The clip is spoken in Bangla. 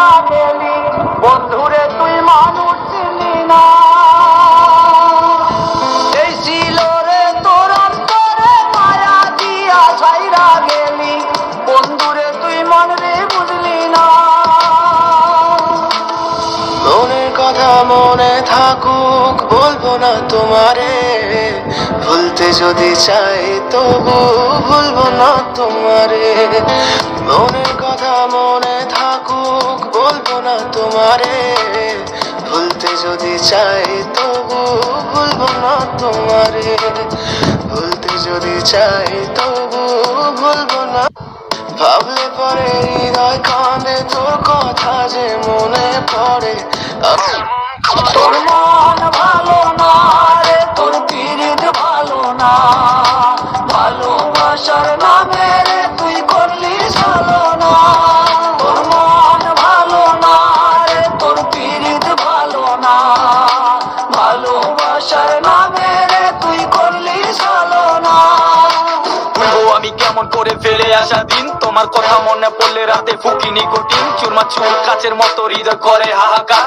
ছাইরা গেলি বন্ধুরে তুই মানুষ ছিলি না। এই ছিল রে তোর অন্তরে মায়া দিয়া ছাইরা গেলি বন্ধুরে তুই মনে বুঝলি না। মনের কথা মনে থাকুক বলবো না তোমারে, ভুলতে যদি চাই তবু ভুলবো না তোমারে। মনের কথা মনে থাকুক বলবো না তোমারে, ভুলতে যদি চাই তবু ভুলবো না তোমারে। ভুলতে যদি চাই তবু ভুলবো না। ভাবলে পরে হৃদয় কাঁদে তোর কথা যে মনে পড়ে। তোর মন ভালো না রে, তোর পিরিত ভালো না, ভালোবাসার নামে রে তুই করলি ছলনা। তোর মন ভালো না রে, তোর পিরিত ভালো না, ভালোবাসার নামে রে তুই করলি ছলনা। আমি কেমন করে ফেলে আসা দিন, তোমার কথা মনে পড়লে রাতে ফুকি নিকোটিন, চুরমা চুর কাচের মতো হৃদয় করে হাহাকার।